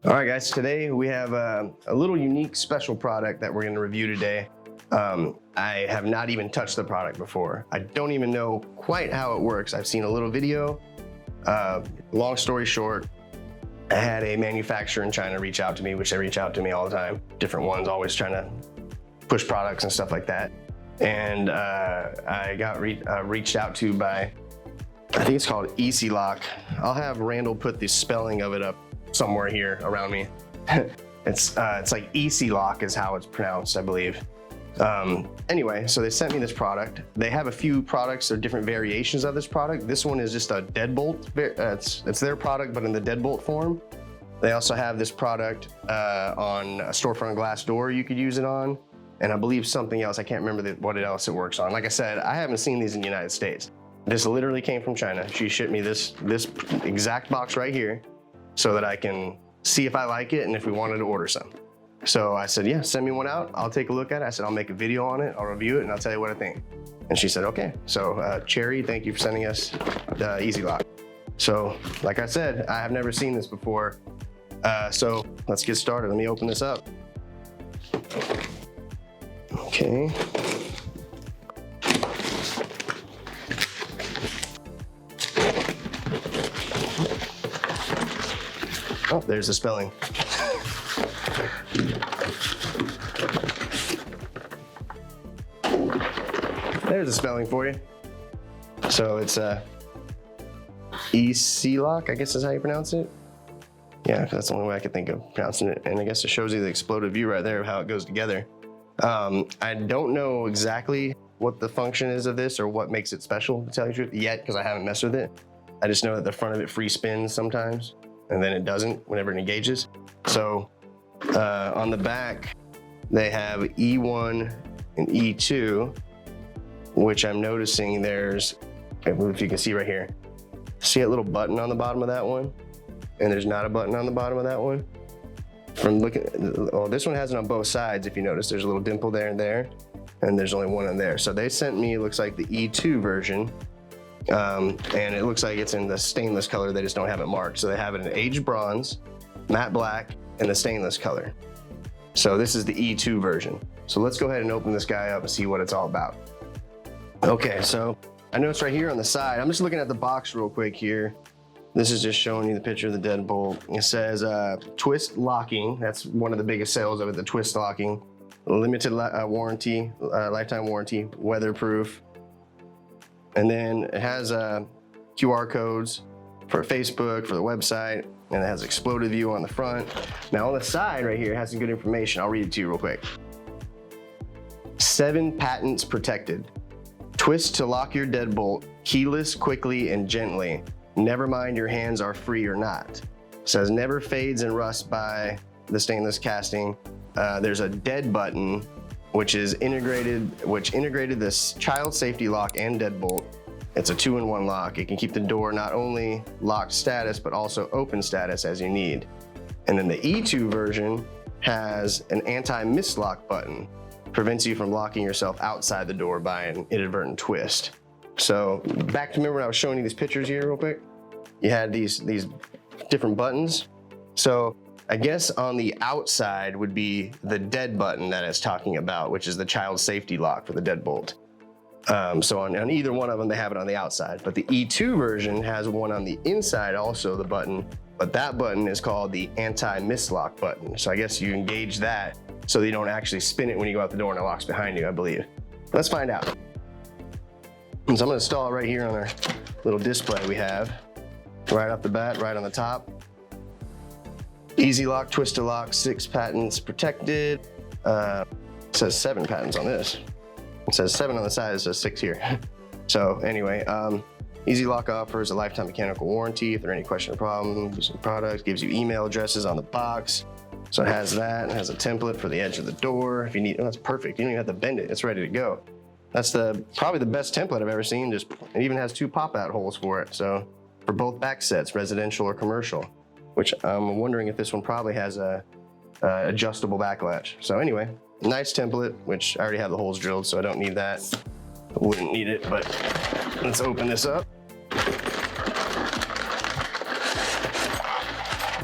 All right, guys, today we have a little unique special product that we're going to review today. I have not even touched the product before. I don't even know quite how it works. I've seen a little video. Long story short, I had a manufacturer in China reach out to me, which they reach out to me all the time. Different ones, always trying to push products and stuff like that. And I got reached out to by, I think it's called Easilok. I'll have Randall put the spelling of it up somewhere here around me. It's like Easilok is how it's pronounced, I believe. Anyway, so they sent me this product. They have a few products or different variations of this product. This one is just a Deadbolt. It's their product, but in the Deadbolt form. They also have this product on a storefront glass door you could use it on. And I believe something else. I can't remember what else it works on. Like I said, I haven't seen these in the United States. This literally came from China. She shipped me this exact box right here so that I can see if I like it and if we wanted to order some. So I said, yeah, send me one out. I'll take a look at it. I said, I'll make a video on it. I'll review it and I'll tell you what I think. And she said, okay. So Cherry, thank you for sending us the Easilok. So like I said, I have never seen this before. So let's get started. Let me open this up. Okay. Oh, there's the spelling. There's the spelling for you. So it's Easilok, I guess is how you pronounce it. Yeah, that's the only way I could think of pronouncing it. And I guess it shows you the exploded view right there of how it goes together. I don't know exactly what the function is of this or what makes it special, to tell you the truth, yet, because I haven't messed with it. I just know that the front of it free spins sometimes, and then it doesn't whenever it engages. So on the back, they have E1 and E2, which I'm noticing there's, if you can see right here, see that little button on the bottom of that one? And there's not a button on the bottom of that one. From looking, oh, this one has it on both sides. If you notice, there's a little dimple there and there, and there's only one in there. So they sent me, it looks like the E2 version, and it looks like it's in the stainless color. They just don't have it marked. So they have it in aged bronze, matte black, and the stainless color. So this is the E2 version. So let's go ahead and open this guy up and see what it's all about. Okay, so I know it's right here on the side. I'm just looking at the box real quick here. This is just showing you the picture of the Deadbolt. It says twist locking. That's one of the biggest sales of it, the twist locking. Limited warranty, lifetime warranty, weatherproof. And then it has QR codes for Facebook, for the website, and it has exploded view on the front. Now on the side right here, it has some good information. I'll read it to you real quick. 7 patents protected. Twist to lock your Deadbolt, keyless, quickly, and gently. Never mind your hands are free or not. It says never fades and rusts by the stainless casting. There's a dead button, which integrated this child safety lock and Deadbolt. It's a 2-in-1 lock. It can keep the door not only locked status, but also open status as you need. And then the E2 version has an anti-mislock button. Prevents you from locking yourself outside the door by an inadvertent twist. So back to remember when I was showing you these pictures here real quick, you had these different buttons. So I guess on the outside would be the dead button that it's talking about, which is the child safety lock for the Deadbolt. So on either one of them, they have it on the outside, but the E2 version has one on the inside also, the button, but that button is called the Anti-Mislock button. So I guess you engage that so that you don't actually spin it when you go out the door and it locks behind you, I believe. Let's find out. So I'm gonna install it right here on our little display we have. Right off the bat, right on the top. Easilok Twist to lock, 6 patents protected. It says 7 patents on this. It says 7 on the side, it says 6 here. So anyway, Easilok offers a lifetime mechanical warranty. If there are any question or problems with the product, gives you email addresses on the box. So it has that, it has a template for the edge of the door. If you need, oh, that's perfect. You don't even have to bend it, it's ready to go. That's probably the best template I've ever seen. It even has 2 pop-out holes for it. So for both back sets, residential or commercial, which I'm wondering if this one probably has a adjustable back latch. So anyway, nice template, which I already have the holes drilled, so I don't need that. I wouldn't need it, but let's open this up.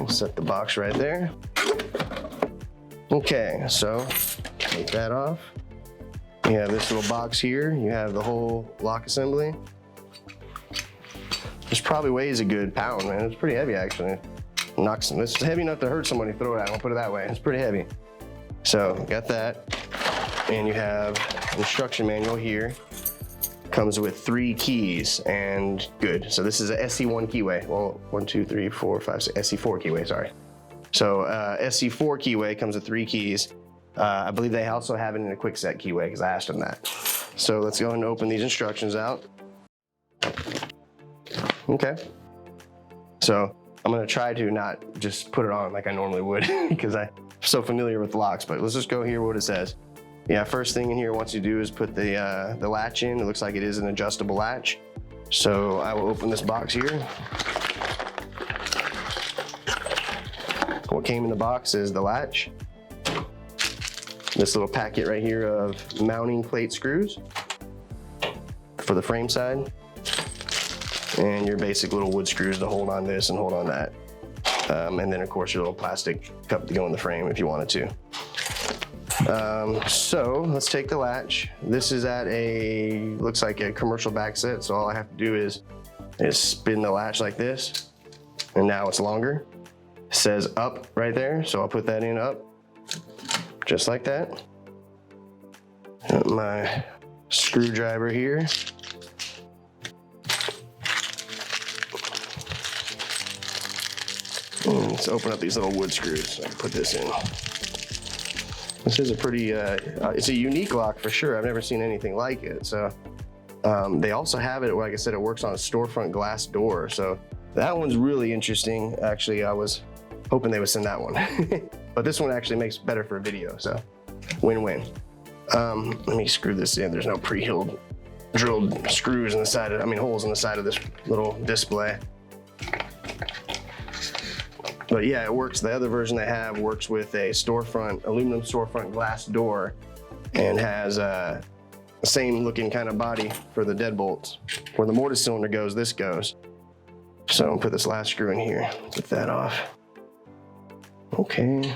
We'll set the box right there. Okay, so take that off. You have this little box here. You have the whole lock assembly. This probably weighs a good pound, man. It's pretty heavy, actually. It's heavy enough to hurt somebody, throw it out. I'll put it that way. It's pretty heavy. So got that, and you have instruction manual here. Comes with 3 keys, and good. So this is a SC1 keyway. Well, 1, 2, 3, 4, 5, 6, SC4 keyway, sorry. So SC4 keyway comes with 3 keys. I believe they also have it in a quick set keyway because I asked them that. So let's go ahead and open these instructions out. Okay. So I'm gonna try to not just put it on like I normally would because I'm so familiar with the locks, but let's just go here what it says. Yeah, first thing in here wants you to do is put the latch in. It looks like it is an adjustable latch. So I will open this box here. What came in the box is the latch. This little packet right here of mounting plate screws for the frame side. And your basic little wood screws to hold on this and hold on that. And then of course your little plastic cup to go in the frame if you wanted to. So let's take the latch. This is at looks like a commercial back set. So all I have to do is spin the latch like this. And now it's longer. It says up right there. So I'll put that in up, just like that. Got my screwdriver here. Let's open up these little wood screws. So I can put this in. This is a pretty, it's a unique lock for sure. I've never seen anything like it. So they also have it, like I said, it works on a storefront glass door. So that one's really interesting. Actually, I was hoping they would send that one. But this one actually makes better for a video, so win-win. Let me screw this in. There's no pre-drilled screws in the side of, holes in the side of this little display. But yeah, it works. The other version they have works with a aluminum storefront glass door and has the same looking kind of body for the deadbolts. Where the mortise cylinder goes, this goes. So I'll put this last screw in here, get that off. Okay.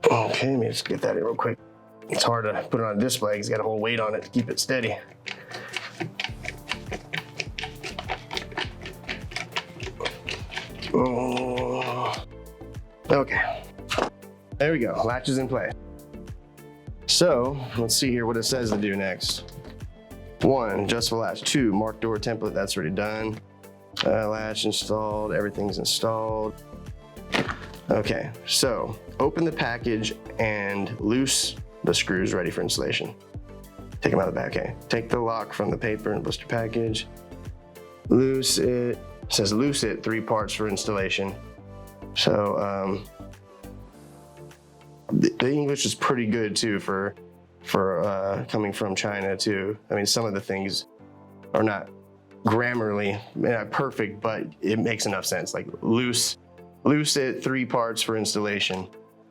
Okay, let me just get that in real quick. It's hard to put it on a display because you got to hold weight on it to keep it steady. Okay, there we go, latch is in place. So let's see here what it says to do next. 1, adjustable latch. 2, mark door template, that's already done. Latch installed, everything's installed. Okay, so open the package and loose the screws ready for installation. Take them out of the back, okay. Take the lock from the paper and blister package. Loose it. It says loose it, 3 parts for installation. So the English is pretty good too for coming from China too. Some of the things are not grammarly perfect, but it makes enough sense. Like loose it, 3 parts for installation,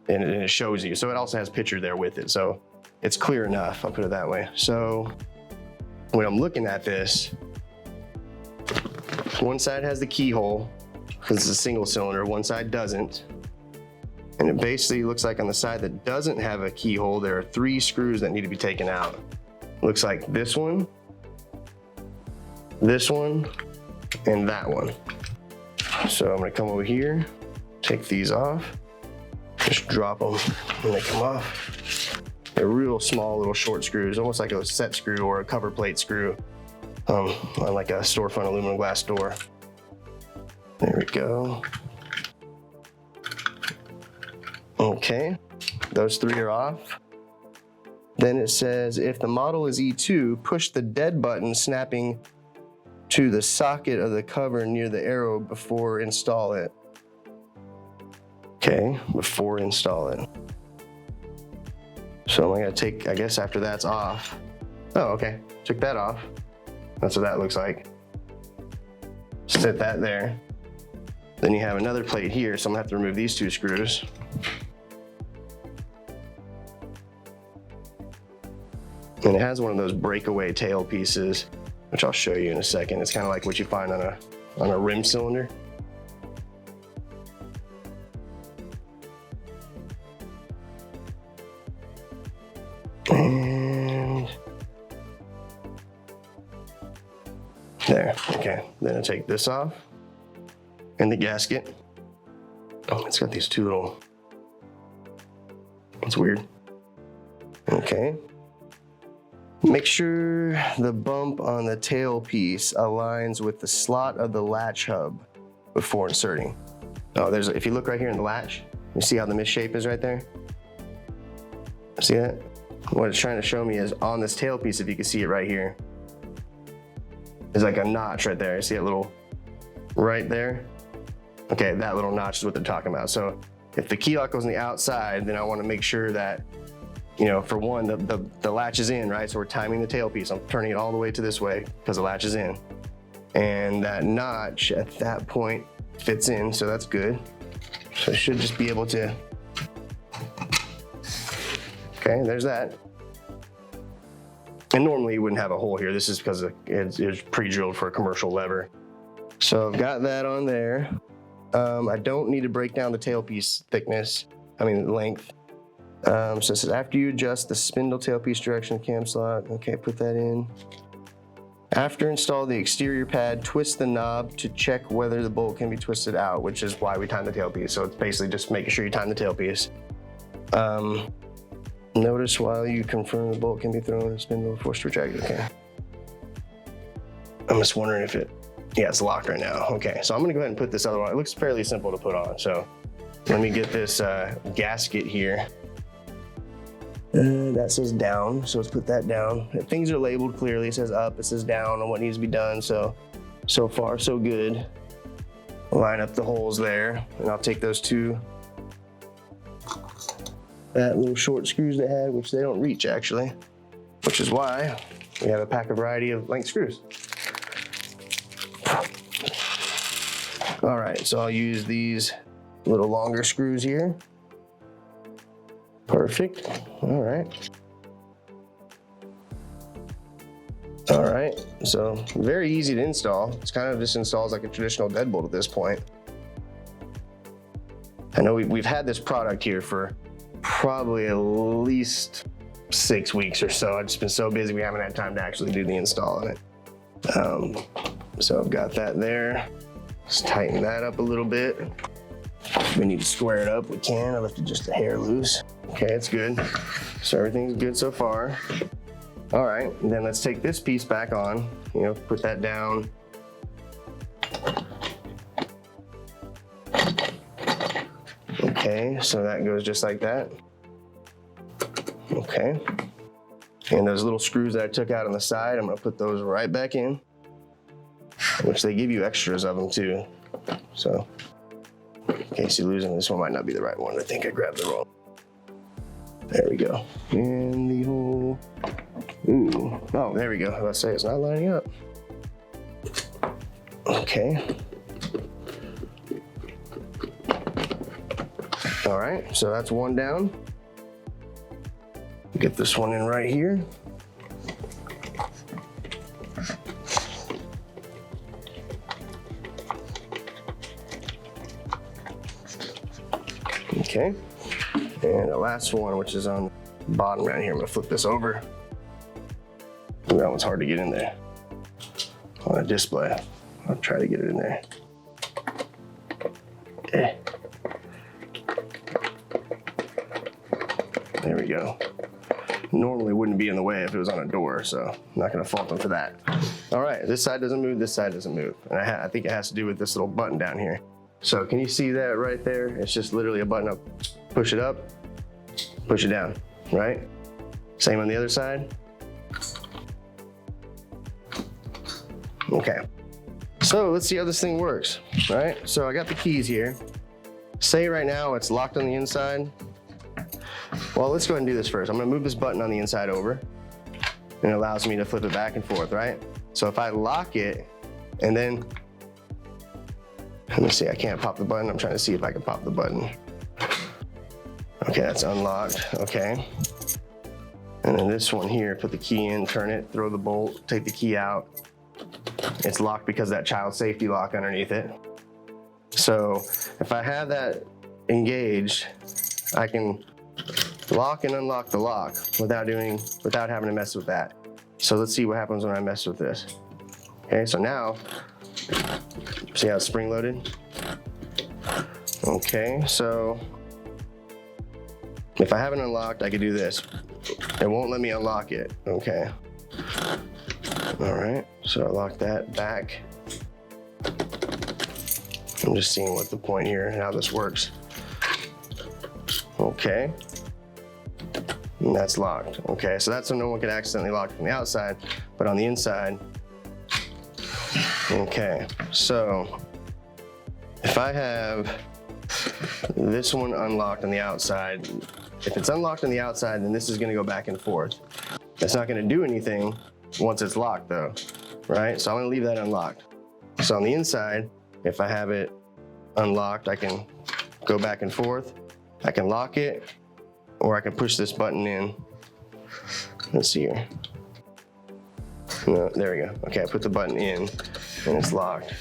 and it shows you. So it also has picture there with it. So it's clear enough, I'll put it that way. So when I'm looking at this, one side has the keyhole because it's a single cylinder, one side doesn't. And it basically looks like on the side that doesn't have a keyhole, there are 3 screws that need to be taken out. Looks like this one, and that one. So I'm gonna come over here, take these off, just drop them when they come off. They're real small little short screws, almost like a set screw or a cover plate screw. On like a storefront aluminum glass door. There we go. Okay, those 3 are off. Then it says, if the model is E2, push the dead button snapping to the socket of the cover near the arrow before install it. Okay, before install it. So I'm gonna take, I guess after that's off. Oh, okay, took that off. That's what that looks like. Set that there. Then you have another plate here, so I'm gonna have to remove these 2 screws. And it has one of those breakaway tail pieces, which I'll show you in a second. It's kind of like what you find on on a rim cylinder. And there, okay. Then I take this off and the gasket. Oh, it's got these two little, it's weird. Okay. Make sure the bump on the tailpiece aligns with the slot of the latch hub before inserting. Oh, if you look right here in the latch, you see how the misshape is right there? See that? What it's trying to show me is on this tailpiece, if you can see it right here, there's like a notch right there. You see that little, right there? Okay, that little notch is what they're talking about. So if the key lock goes on the outside, then I want to make sure that, you know, for one, the latch is in, right? So we're timing the tailpiece. I'm turning it all the way to this way because the latch is in. And that notch at that point fits in, so that's good. So I should just be able to, okay, there's that. And normally you wouldn't have a hole here. This is because it's pre-drilled for a commercial lever. So I've got that on there. I don't need to break down the tailpiece thickness, length. So it says after you adjust the spindle tailpiece direction cam slot, okay, put that in. After install the exterior pad, twist the knob to check whether the bolt can be twisted out, which is why we time the tailpiece. So it's basically just making sure you time the tailpiece. Notice while you confirm the bolt can be thrown in the spindle before retracted, okay. I'm just wondering if yeah, it's locked right now. Okay, so I'm gonna go ahead and put this other one. It looks fairly simple to put on. So let me get this gasket here. That says down, so let's put that down. Things are labeled clearly. It says up, it says down on what needs to be done. So far, so good. Line up the holes there, and I'll take those two, that little short screws they had, which they don't reach actually, which is why we have a pack of variety of length screws. All right, so I'll use these little longer screws here. Perfect. All right. All right, so very easy to install. It's kind of just installs like a traditional deadbolt at this point. I know we've had this product here for probably at least 6 weeks or so. I've just been so busy we haven't had time to actually do the install on it. So I've got that there. Just tighten that up a little bit. If we need to square it up, we can. I left it just a hair loose. Okay, it's good. So everything's good so far. All right, and then let's take this piece back on, put that down. Okay, so that goes just like that. Okay. And those little screws that I took out on the side, I'm gonna put those right back in, which they give you extras of them too. So in case you lose them, this one might not be the right one. I think I grabbed the wrong. There we go. In the hole. Ooh, oh, there we go. Let's say it's not lining up. Okay. All right, so that's one down. Get this one in right here. Okay, and the last one, which is on the bottom right here, I'm gonna flip this over. Ooh, that one's hard to get in there on a display. I'll try to get it in there. There we go. Normally wouldn't be in the way if it was on a door, so I'm not gonna fault them for that. All right, this side doesn't move, this side doesn't move. And I think it has to do with this little button down here. So can you see that right there? It's just literally a button up, push it up, push it down, right? Same on the other side. Okay, so let's see how this thing works, all right? So I got the keys here. Say right now it's locked on the inside. Well, let's go ahead and do this first. I'm gonna move this button on the inside over, and it allows me to flip it back and forth, right? So if I lock it, and then, let me see, I can't pop the button. I'm trying to see if I can pop the button. Okay, that's unlocked, okay. And then this one here, put the key in, turn it, throw the bolt, take the key out. it's locked because of that child safety lock underneath it. So if I have that engaged, I can lock and unlock the lock without having to mess with that. So let's see what happens when I mess with this. Okay, so now, see how it's spring loaded? Okay, so if I have it unlocked, I could do this. It won't let me unlock it, okay. All right, so I lock that back. I'm just seeing what the point here and how this works. Okay, and that's locked. Okay, so that's so no one can accidentally lock it from the outside, but on the inside. Okay, so if I have this one unlocked on the outside, if it's unlocked on the outside, then this is gonna go back and forth. It's not gonna do anything once it's locked though, right? So I'm gonna leave that unlocked. So on the inside, if I have it unlocked, I can go back and forth. I can lock it, or I can push this button in. Let's see here. No, there we go. Okay, I put the button in and it's locked.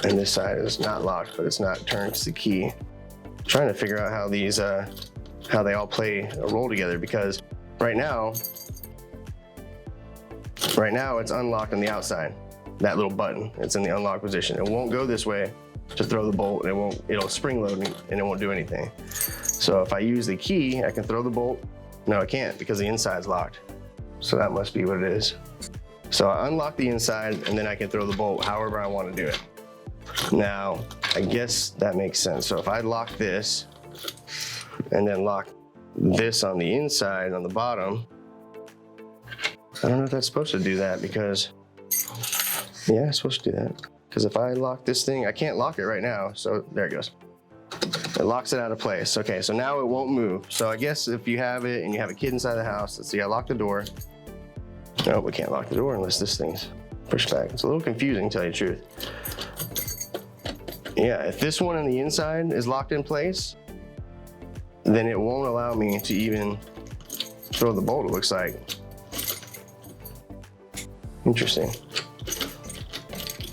And this side is not locked, but it's not turned to the key. I'm trying to figure out how these, how they all play a role together, because right now it's unlocked on the outside. That little button, it's in the unlock position. It won't go this way to throw the bolt. It'll spring load and it won't do anything. So if I use the key, I can throw the bolt. No, I can't because the inside's locked. So that must be what it is. So I unlock the inside and then I can throw the bolt however I want to do it. Now, I guess that makes sense. So if I lock this and then lock this on the inside, on the bottom, I don't know if that's supposed to do that because, yeah, it's supposed to do that. Because if I lock this thing, I can't lock it right now. So there it goes. It locks it out of place. Okay, so now it won't move. So I guess if you have it and you have a kid inside the house, let's see, I lock the door. No, we can't lock the door unless this thing's pushed back. It's a little confusing, to tell you the truth. Yeah, if this one on the inside is locked in place, then it won't allow me to even throw the bolt, it looks like. Interesting.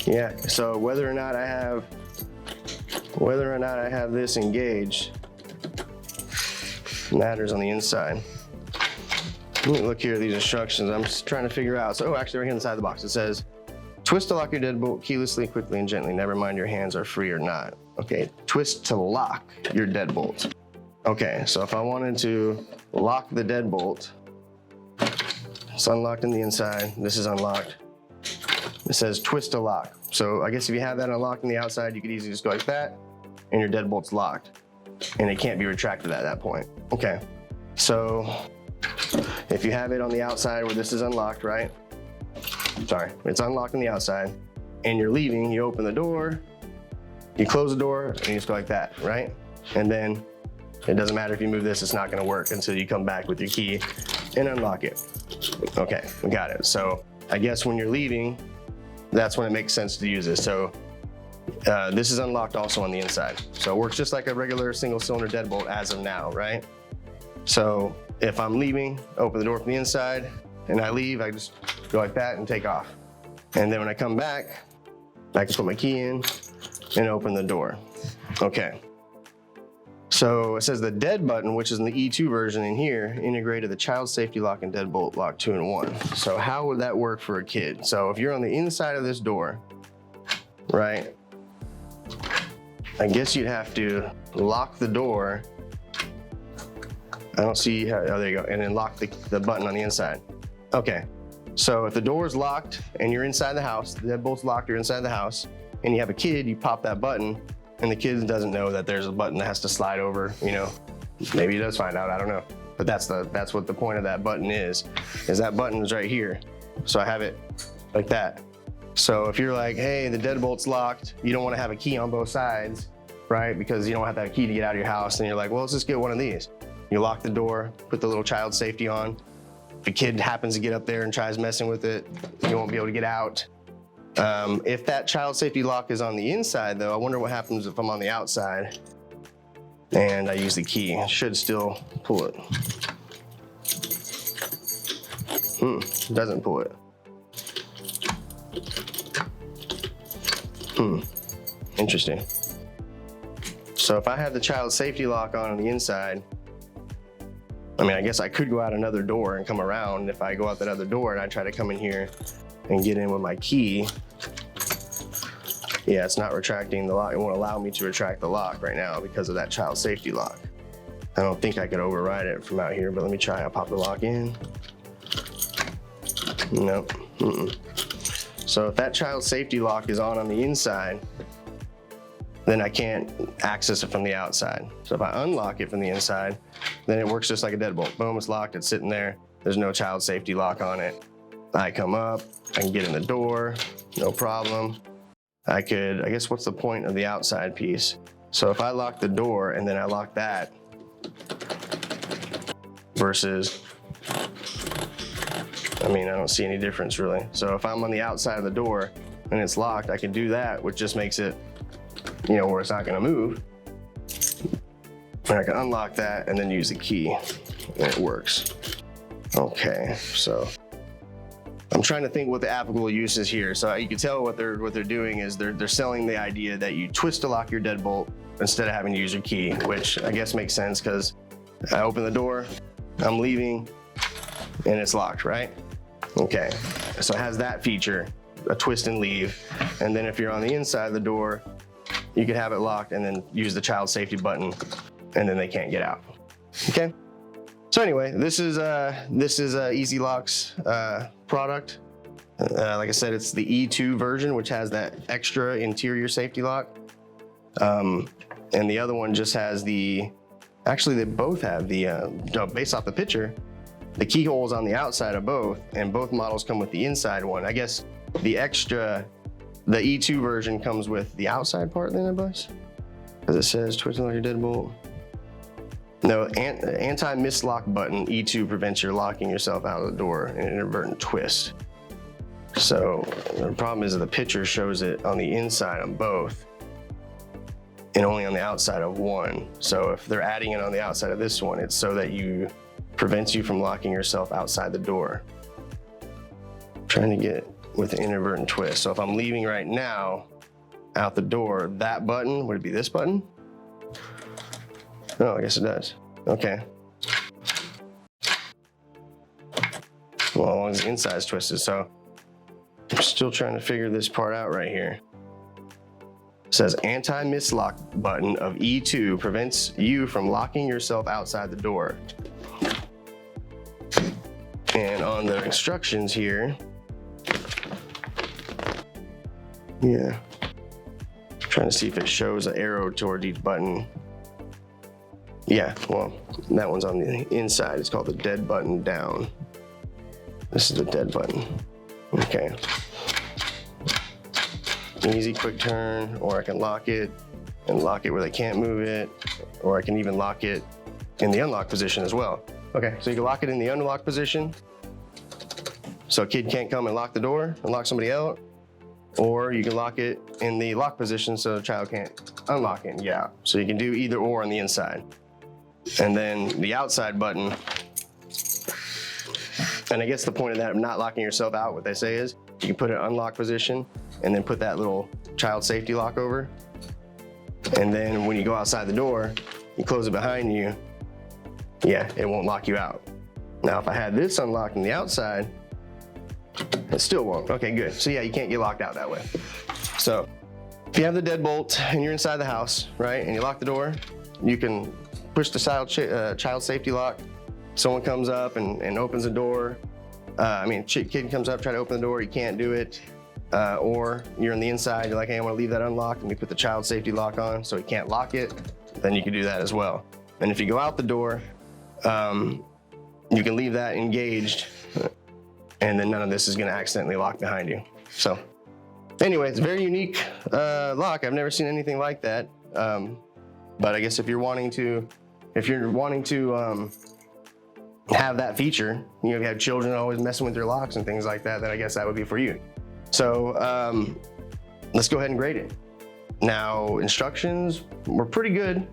Yeah, so whether or not I have this engaged matters on the inside. Let me look here at these instructions. I'm just trying to figure out. So, oh, actually right here inside the box, it says, twist to lock your deadbolt keylessly, quickly, and gently. Never mind your hands are free or not. Okay, twist to lock your deadbolt. Okay, so if I wanted to lock the deadbolt, it's unlocked on the inside. This is unlocked. It says twist to lock. So I guess if you have that unlocked on the outside, you could easily just go like that, and your deadbolt's locked. And it can't be retracted at that point. Okay, so if you have it on the outside where this is unlocked, right? Sorry, it's unlocked on the outside, and you're leaving, you open the door, you close the door, and you just go like that, right? And then it doesn't matter if you move this, it's not gonna work until you come back with your key and unlock it. Okay, we got it. So I guess when you're leaving, that's when it makes sense to use this. So this is unlocked also on the inside. So it works just like a regular single cylinder deadbolt as of now, right? So if I'm leaving, open the door from the inside, and I leave, I just go like that and take off. And then when I come back, I can put my key in and open the door. Okay. So it says the dead button, which is in the E2 version in here, integrated the child safety lock and deadbolt lock 2-in-1. So how would that work for a kid? So if you're on the inside of this door, right? I guess you'd have to lock the door. I don't see how, oh, there you go. And then lock the button on the inside. Okay, so if the door is locked and you're inside the house, the deadbolt's locked, you're inside the house, and you have a kid, you pop that button, and the kid doesn't know that there's a button that has to slide over, you know. Maybe he does find out, I don't know. But that's what the point of that button is that button is right here. So I have it like that. So if you're like, hey, the deadbolt's locked, you don't want to have a key on both sides, right? Because you don't have to have a key to get out of your house, and you're like, well, let's just get one of these. You lock the door, put the little child safety on. If a kid happens to get up there and tries messing with it, you won't be able to get out. If that child safety lock is on the inside though, I wonder what happens if I'm on the outside and I use the key. It should still pull it. It doesn't pull it. Interesting. So if I have the child safety lock on the inside, I mean, I guess I could go out another door and come around. If I go out that other door and I try to come in here and get in with my key, yeah, it's not retracting the lock. It won't allow me to retract the lock right now because of that child safety lock. I don't think I could override it from out here, but let me try. I'll pop the lock in. Nope. So if that child safety lock is on the inside, then I can't access it from the outside. So if I unlock it from the inside, then it works just like a deadbolt. Boom, it's locked, it's sitting there. There's no child safety lock on it. I come up, I can get in the door, no problem. I guess what's the point of the outside piece? So if I lock the door and then I lock that versus, I mean, I don't see any difference really. So if I'm on the outside of the door and it's locked, I can do that, which just makes it, you know, where it's not gonna move. And I can unlock that and then use the key and it works. Okay, so I'm trying to think what the applicable use is here. So you can tell what they're doing is they're selling the idea that you twist to lock your deadbolt instead of having to use your key, which I guess makes sense because I open the door, I'm leaving, and it's locked, right? Okay, so it has that feature, a twist and leave. And then if you're on the inside of the door, you could have it locked and then use the child safety button and then they can't get out. Okay. So anyway, this is Easilok's product. Like I said, it's the E2 version, which has that extra interior safety lock. And the other one just has actually they both have based off the picture, the keyholes on the outside of both, and both models come with the inside one. I guess the E2 version comes with the outside part then, I guess? Because it says twisting like your deadbolt. No, anti-mislock button, E2 prevents your locking yourself out of the door in an inadvertent twist. So the problem is that the picture shows it on the inside on both and only on the outside of one. So if they're adding it on the outside of this one, it's so that prevents you from locking yourself outside the door. I'm trying to get with an inadvertent twist. So if I'm leaving right now out the door, that button, would it be this button? Oh, I guess it does. Okay. Well, as long as the inside's twisted. So I'm still trying to figure this part out right here. It says anti-mislock button of E2 prevents you from locking yourself outside the door. And on the instructions here, yeah, trying to see if it shows an arrow toward each button. Yeah, well, that one's on the inside. It's called the dead button down. This is the dead button. Okay. Easy quick turn, or I can lock it and lock it where they can't move it, or I can even lock it in the unlock position as well. Okay, so you can lock it in the unlock position so a kid can't come and lock the door and lock somebody out, or you can lock it in the lock position so the child can't unlock it and get out. So you can do either or on the inside. And then the outside button, and I guess the point of that, of not locking yourself out, what they say is you can put it in unlock position and then put that little child safety lock over. And then when you go outside the door, you close it behind you, yeah, it won't lock you out. Now, if I had this unlocked on the outside, it still won't. Okay, good. So yeah, you can't get locked out that way. So if you have the deadbolt and you're inside the house, right, and you lock the door, you can push the child safety lock. Someone comes up and opens the door. Kid comes up, try to open the door, you can't do it. Or you're on the inside, you're like, hey, I want to leave that unlocked, and you put the child safety lock on so he can't lock it, then you can do that as well. And if you go out the door, you can leave that engaged, and then none of this is going to accidentally lock behind you. So anyway, it's a very unique lock. I've never seen anything like that. But I guess if you're wanting to have that feature, you know, if you have children always messing with their locks and things like that, then I guess that would be for you. So let's go ahead and grade it. Now, instructions were pretty good.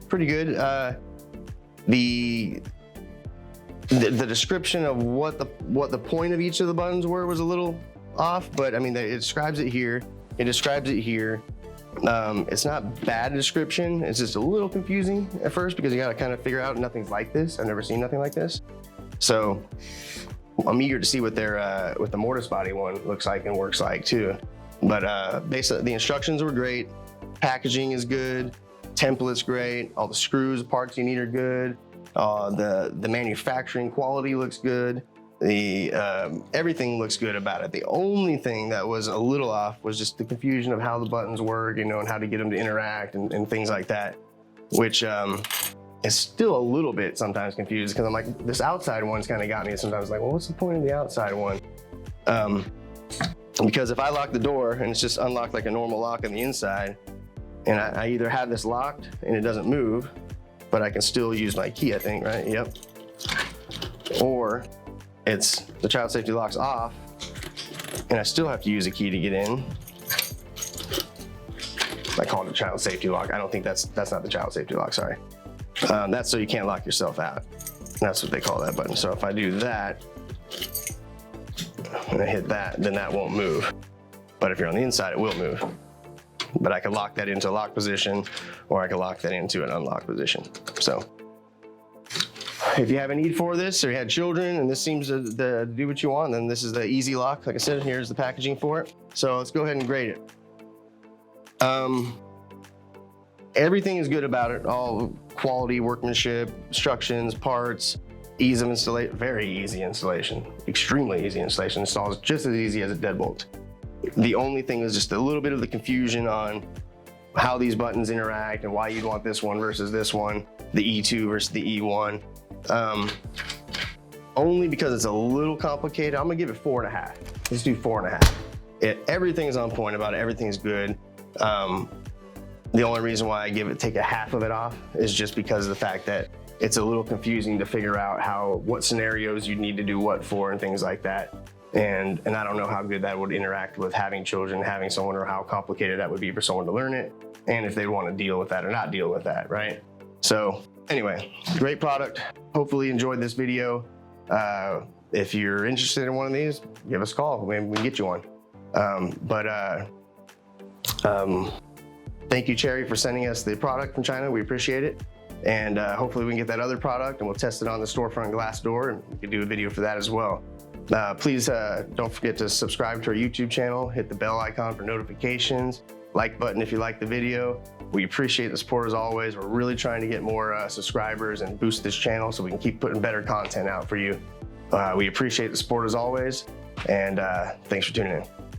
The description of what the point of each of the buttons were was a little off, but I mean, it describes it here. It describes it here. It's not bad description. It's just a little confusing at first because you got to kind of figure out nothing's like this. I've never seen nothing like this. So I'm eager to see what the mortise body one looks like and works like too. But basically the instructions were great. Packaging is good. Template's great. All the screws, parts you need are good. The manufacturing quality looks good. Everything looks good about it. The only thing that was a little off was just the confusion of how the buttons work, you know, and how to get them to interact and things like that, which is still a little bit sometimes confused because I'm like, this outside one's kind of got me sometimes like, well, what's the point of the outside one? Because if I lock the door and it's just unlocked like a normal lock on the inside, and I either have this locked and it doesn't move, but I can still use my key, I think, right? Yep. Or it's the child safety lock's off and I still have to use a key to get in. I call it a child safety lock. I don't think that's not the child safety lock, sorry. That's so you can't lock yourself out. That's what they call that button. So if I do that and I hit that, then that won't move. But if you're on the inside, it will move. But I can lock that into a lock position or I can lock that into an unlock position. So if you have a need for this or you had children and this seems to do what you want, then this is the Easilok. Like I said, here's the packaging for it. So let's go ahead and grade it. Everything is good about it. All quality, workmanship, instructions, parts, ease of installation, very easy installation, extremely easy installation. Installs just as easy as a deadbolt. The only thing is just a little bit of the confusion on how these buttons interact and why you'd want this one versus this one, the E2 versus the E1. Only because it's a little complicated. I'm gonna give it 4.5. Let's do 4.5. Everything is on point about it. Everything is good. The only reason why I take a half of it off is just because of the fact that it's a little confusing to figure out what scenarios you'd need to do what for and things like that. And I don't know how good that would interact with having children, having someone, or how complicated that would be for someone to learn it, and if they'd want to deal with that or not deal with that, right? So anyway, great product. Hopefully you enjoyed this video. If you're interested in one of these, give us a call. We can get you one. Thank you, Cherry, for sending us the product from China. We appreciate it. And hopefully we can get that other product and we'll test it on the storefront glass door, and we can do a video for that as well. Please don't forget to subscribe to our YouTube channel, hit the bell icon for notifications, like button if you like the video. We appreciate the support as always. We're really trying to get more subscribers and boost this channel so we can keep putting better content out for you. We appreciate the support as always, and thanks for tuning in.